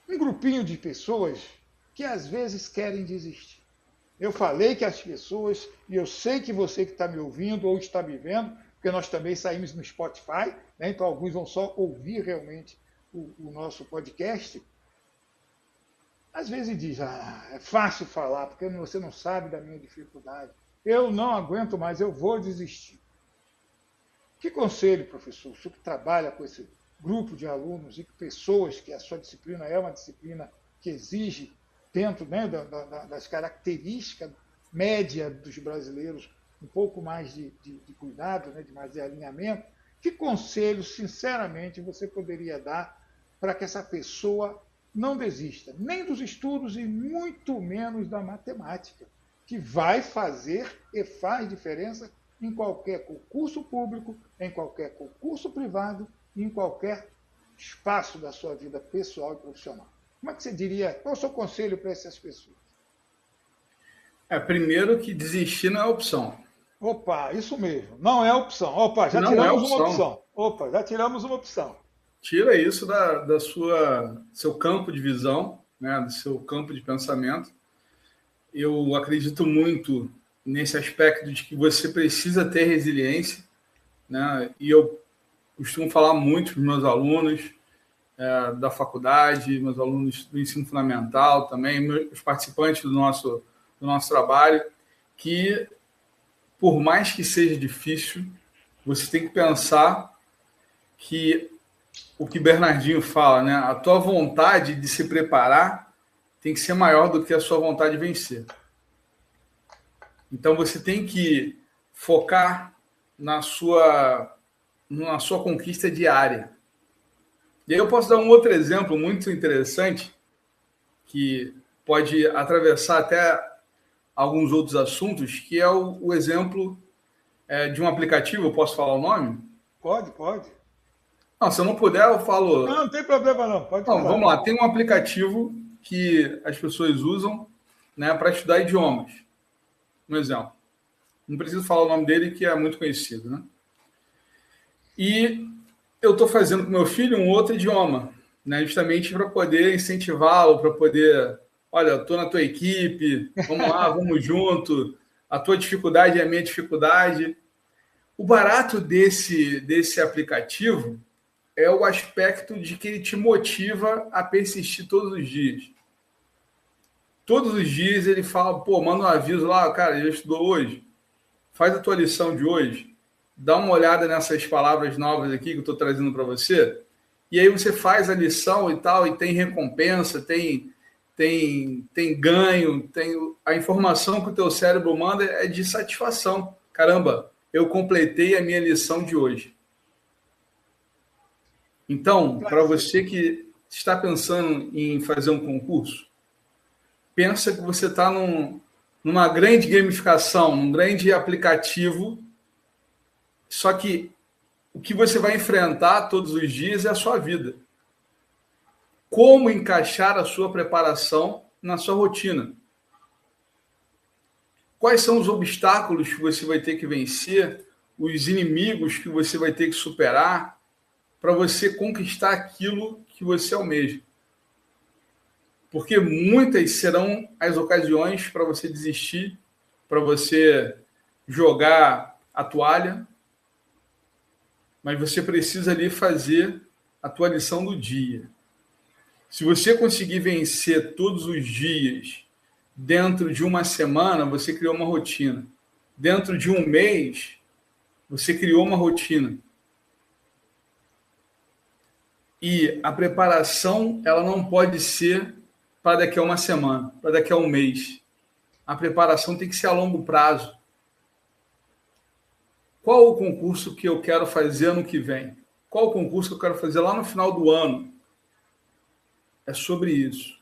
um grupinho de pessoas que às vezes querem desistir. Eu falei que as pessoas, e eu sei que você que está me ouvindo ou está me vendo, porque nós também saímos no Spotify, né? Então alguns vão só ouvir realmente o nosso podcast. Às vezes diz, é fácil falar, porque você não sabe da minha dificuldade. Eu não aguento mais, eu vou desistir. Que conselho, professor, o senhor que trabalha com esse grupo de alunos e com pessoas que a sua disciplina é uma disciplina que exige, dentro, né, das características média dos brasileiros, um pouco mais de cuidado, né, de mais de alinhamento. Que conselho, sinceramente, você poderia dar para que essa pessoa não desista, nem dos estudos e muito menos da matemática, que vai fazer e faz diferença em qualquer concurso público, em qualquer concurso privado, em qualquer espaço da sua vida pessoal e profissional. Como é que você diria? Qual é o seu conselho para essas pessoas? Primeiro que desistir não é opção. Opa, isso mesmo, não é opção. Opa, já Não é tiramos uma opção. opção. Opa, já tiramos uma opção. Tira isso da sua seu campo de visão, né, do seu campo de pensamento. Eu acredito muito nesse aspecto de que você precisa ter resiliência, né? E eu costumo falar muito para os meus alunos da faculdade, meus alunos do ensino fundamental também, os participantes do nosso trabalho, que por mais que seja difícil, você tem que pensar que o que Bernardinho fala, né? A tua vontade de se preparar tem que ser maior do que a sua vontade de vencer. Então você tem que focar na sua conquista diária. E aí eu posso dar um outro exemplo muito interessante que pode atravessar até alguns outros assuntos, que é o exemplo de um aplicativo. Eu posso falar o nome? Pode, pode. Não, se eu não puder, eu Não, falo. não tem problema não, pode Não, falar. vamos lá. Tem um aplicativo que as pessoas usam, né, para estudar idiomas. Um exemplo. Não preciso falar o nome dele, que é muito conhecido, né? E eu estou fazendo com meu filho um outro idioma, né, justamente para poder incentivá-lo, para poder, olha, estou na tua equipe, vamos lá, vamos junto, a tua dificuldade é a minha dificuldade. O barato desse aplicativo é o aspecto de que ele te motiva a persistir todos os dias. Todos os dias ele fala, pô, manda um aviso lá, cara, já estudou hoje? Faz a tua lição de hoje, dá uma olhada nessas palavras novas aqui que eu estou trazendo para você, e aí você faz a lição e tal, e tem recompensa, tem ganho, tem a informação que o teu cérebro manda é de satisfação. Caramba, eu completei a minha lição de hoje. Então, para você que está pensando em fazer um concurso, pensa que você está numa grande gamificação, num grande aplicativo, só que o que você vai enfrentar todos os dias é a sua vida. Como encaixar a sua preparação na sua rotina? Quais são os obstáculos que você vai ter que vencer, os inimigos que você vai ter que superar para você conquistar aquilo que você almeja? Porque muitas serão as ocasiões para você desistir, para você jogar a toalha, mas você precisa ali fazer a tua lição do dia. Se você conseguir vencer todos os dias, dentro de uma semana, você criou uma rotina. Dentro de um mês, você criou uma rotina. E a preparação, ela não pode ser para daqui a uma semana, para daqui a um mês. A preparação tem que ser a longo prazo. Qual o concurso que eu quero fazer ano que vem? Qual o concurso que eu quero fazer lá no final do ano? É sobre isso.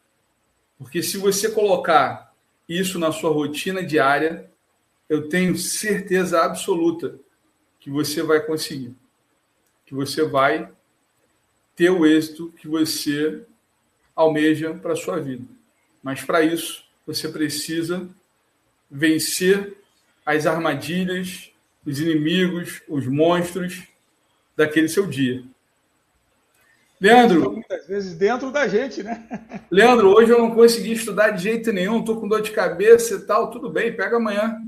Porque se você colocar isso na sua rotina diária, eu tenho certeza absoluta que você vai conseguir. Que você vai ter o êxito que você almeja para a sua vida. Mas para isso, você precisa vencer as armadilhas, os inimigos, os monstros daquele seu dia. Leandro, muitas vezes dentro da gente, né? Leandro, hoje eu não consegui estudar de jeito nenhum, estou com dor de cabeça e tal, tudo bem, pega amanhã.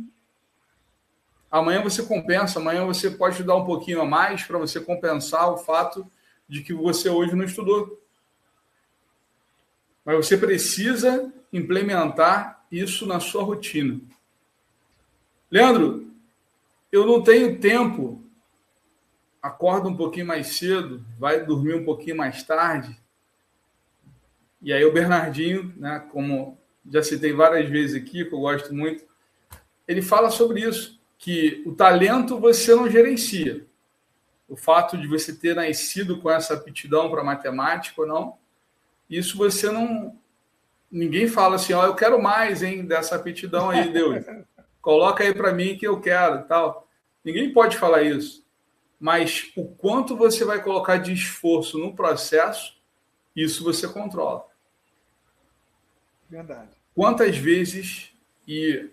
Amanhã você compensa, amanhã você pode estudar um pouquinho a mais para você compensar o fato de que você hoje não estudou. Mas você precisa implementar isso na sua rotina. Leandro, eu não tenho tempo, acorda um pouquinho mais cedo, vai dormir um pouquinho mais tarde. E aí o Bernardinho, né, como já citei várias vezes aqui, que eu gosto muito, ele fala sobre isso, que o talento você não gerencia. O fato de você ter nascido com essa aptidão para matemática ou não, isso você não... Ninguém fala assim, ó, eu quero mais, hein, dessa aptidão aí, Deus. Coloca aí para mim que eu quero, tal. Ninguém pode falar isso. Mas o quanto você vai colocar de esforço no processo, isso você controla. Verdade. Quantas vezes, e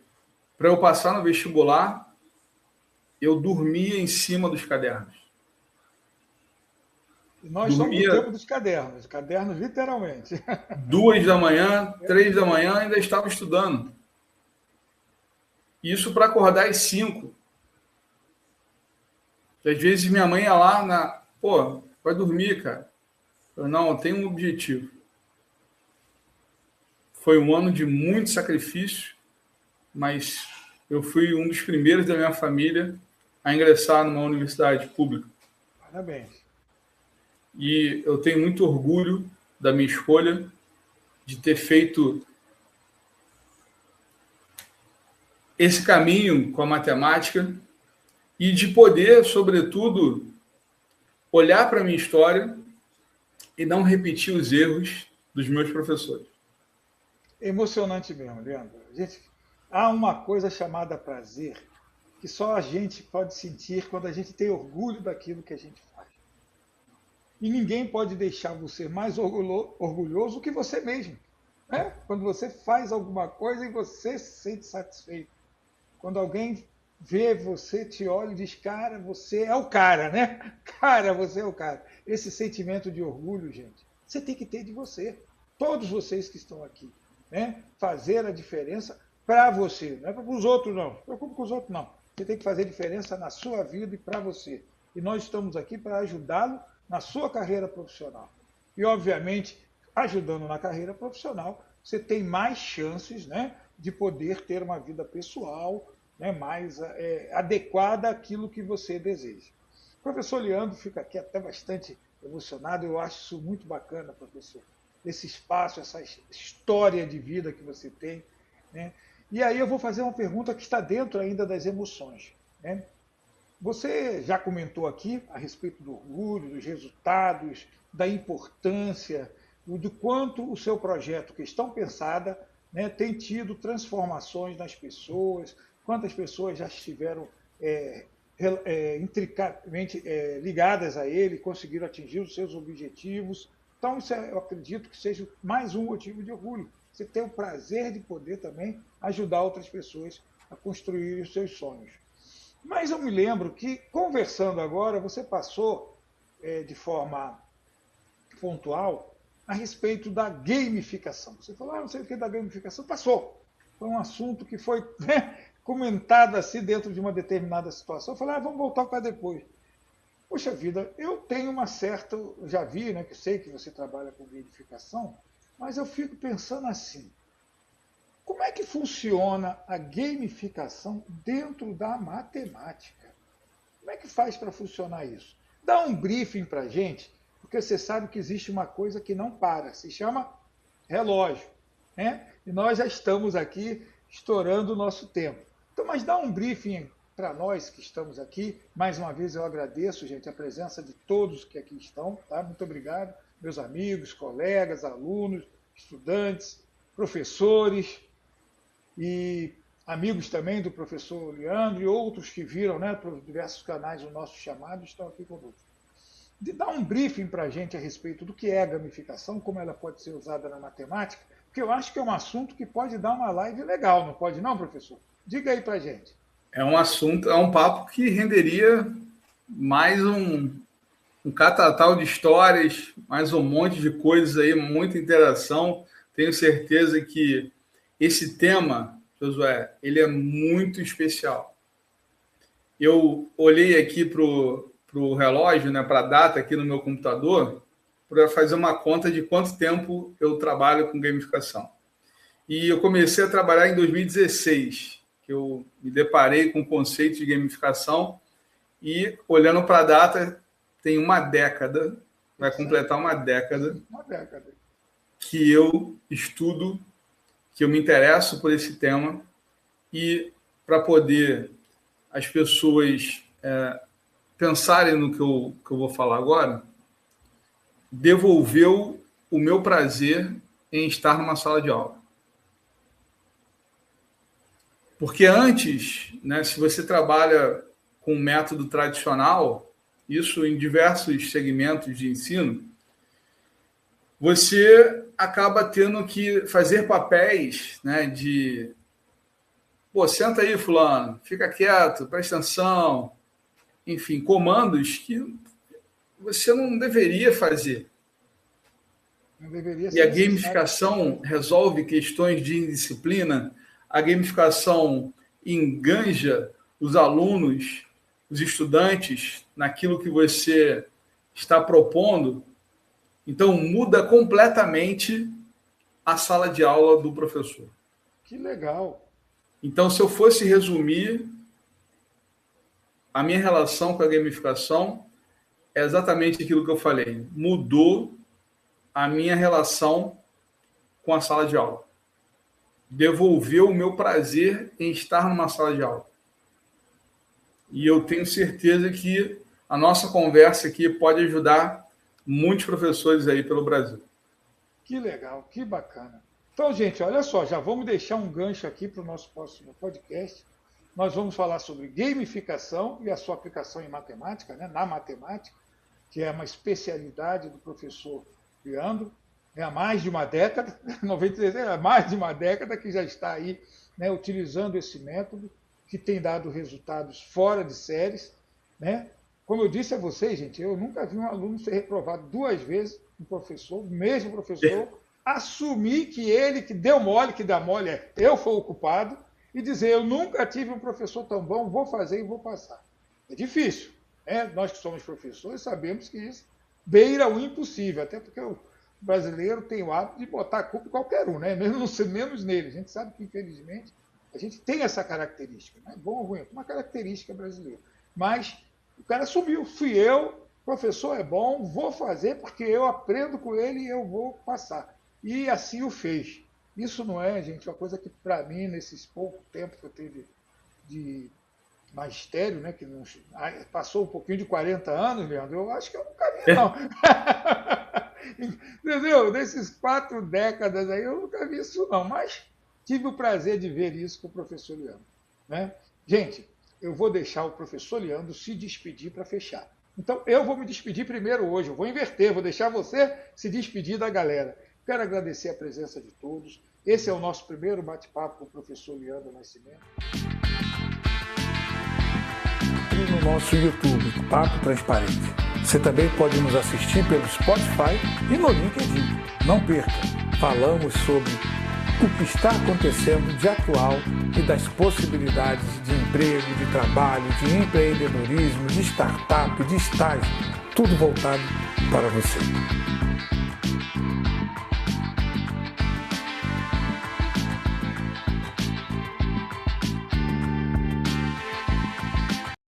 para eu passar no vestibular, eu dormia em cima dos cadernos. E nós somos do tempo dos cadernos, cadernos literalmente. 2 da manhã, 3 da manhã, ainda estava estudando. Isso para acordar às 5. Às vezes minha mãe ia lá, pô, vai dormir, cara. Eu não, eu tenho um objetivo. Foi um ano de muito sacrifício, mas eu fui um dos primeiros da minha família a ingressar numa universidade pública. Parabéns. E eu tenho muito orgulho da minha escolha, de ter feito esse caminho com a matemática e de poder, sobretudo, olhar para a minha história e não repetir os erros dos meus professores. Emocionante mesmo, Leandro. Há uma coisa chamada prazer que só a gente pode sentir quando a gente tem orgulho daquilo que a gente faz. E ninguém pode deixar você mais orgulhoso que você mesmo. Né? Quando você faz alguma coisa e você se sente satisfeito. Quando alguém vê você, te olha e diz, cara, você é o cara, né? Cara, você é o cara. Esse sentimento de orgulho, gente, você tem que ter de você. Todos vocês que estão aqui. Né? Fazer a diferença para você. Não é para os outros, não. Não se preocupe com os outros, não. Você tem que fazer diferença na sua vida e para você. E nós estamos aqui para ajudá-lo na sua carreira profissional. E, obviamente, ajudando na carreira profissional, você tem mais chances, né, de poder ter uma vida pessoal, né, mais adequada àquilo que você deseja. O professor Leandro fica aqui até bastante emocionado, eu acho isso muito bacana, professor. Esse espaço, essa história de vida que você tem. Né? E aí eu vou fazer uma pergunta que está dentro ainda das emoções. Né? Você já comentou aqui a respeito do orgulho, dos resultados, da importância, do quanto o seu projeto Questão Pensada, né, tem tido transformações nas pessoas, quantas pessoas já estiveram intricadamente ligadas a ele, conseguiram atingir os seus objetivos. Então, isso eu acredito que seja mais um motivo de orgulho. Você tem o prazer de poder também ajudar outras pessoas a construir os seus sonhos. Mas eu me lembro que, conversando agora, você passou de forma pontual a respeito da gamificação. Você falou, não sei o que da gamificação. Passou. Foi um assunto que foi comentado assim dentro de uma determinada situação. Eu falei, vamos voltar para depois. Poxa vida, eu tenho uma certa... Já vi, né, que sei que você trabalha com gamificação, mas eu fico pensando assim, como é que funciona a gamificação dentro da matemática? Como é que faz para funcionar isso? Dá um briefing para a gente, porque você sabe que existe uma coisa que não para, se chama relógio. Né? E nós já estamos aqui estourando o nosso tempo. Então, mas dá um briefing para nós que estamos aqui. Mais uma vez eu agradeço, gente, a presença de todos que aqui estão. Tá? Muito obrigado, meus amigos, colegas, alunos, estudantes, professores e amigos também do professor Leandro e outros que viram, né, por diversos canais o nosso chamado, estão aqui conosco. De dar um briefing para a gente a respeito do que é a gamificação, como ela pode ser usada na matemática, porque eu acho que é um assunto que pode dar uma live legal, não pode não, professor? Diga aí para a gente. É um assunto, é um papo que renderia mais um catatal de histórias, mais um monte de coisas aí, muita interação. Tenho certeza que esse tema, Josué, ele é muito especial. Eu olhei aqui para o relógio, né, para a data aqui no meu computador, para fazer uma conta de quanto tempo eu trabalho com gamificação. E eu comecei a trabalhar em 2016, que eu me deparei com o conceito de gamificação e, olhando para a data, tem uma década, vai completar uma década que eu estudo, que eu me interesso por esse tema e para poder as pessoas pensarem no que eu vou falar agora, devolveu o meu prazer em estar numa sala de aula. Porque antes, né, se você trabalha com um método tradicional, isso em diversos segmentos de ensino, você acaba tendo que fazer papéis, né, de senta aí, fulano, fica quieto, presta atenção, enfim, comandos que você não deveria fazer. Não deveria ser. E a gamificação resolve questões de indisciplina, a gamificação enganja os alunos, os estudantes, naquilo que você está propondo. Então, muda completamente a sala de aula do professor. Que legal! Então, se eu fosse resumir, a minha relação com a gamificação é exatamente aquilo que eu falei. Mudou a minha relação com a sala de aula. Devolveu o meu prazer em estar numa sala de aula. E eu tenho certeza que a nossa conversa aqui pode ajudar muitos professores aí pelo Brasil. Que legal, que bacana. Então, gente, olha só, já vamos deixar um gancho aqui para o nosso próximo podcast. Nós vamos falar sobre gamificação e a sua aplicação em matemática, né, na matemática, que é uma especialidade do professor Leandro. Há mais de uma década, 93, mais de uma década que já está aí, né, utilizando esse método, que tem dado resultados fora de séries, né? Como eu disse a vocês, gente, eu nunca vi um aluno ser reprovado 2 vezes, um professor, o mesmo professor, assumir que ele que deu mole, que dá mole eu fui o culpado, e dizer, eu nunca tive um professor tão bom, vou fazer e vou passar. É difícil, né? Nós que somos professores sabemos que isso beira o impossível, até porque o brasileiro tem o hábito de botar a culpa em qualquer um, né? Menos nele. A gente sabe que, infelizmente, a gente tem essa característica, né? Bom ou ruim, é uma característica brasileira. Mas o cara subiu, fui eu, professor é bom, vou fazer porque eu aprendo com ele e eu vou passar. E assim o fez. Isso não é, gente, uma coisa que, para mim, nesses pouco tempo que eu tive de magistério, né, que não, passou um pouquinho de 40 anos, Leandro, eu acho que eu nunca vi, não. Entendeu? Nesses 4 décadas aí, eu nunca vi isso, não. Mas tive o prazer de ver isso com o professor Leandro, né? Gente, eu vou deixar o professor Leandro se despedir para fechar. Então, eu vou me despedir primeiro hoje, eu vou inverter, vou deixar você se despedir da galera. Quero agradecer a presença de todos. Esse é o nosso primeiro bate-papo com o professor Leandro Nascimento. No nosso YouTube, Papo Transparente. Você também pode nos assistir pelo Spotify e no LinkedIn. Não perca, falamos sobre o que está acontecendo de atual e das possibilidades de emprego, de trabalho, de empreendedorismo, de startup, de estágio, tudo voltado para você.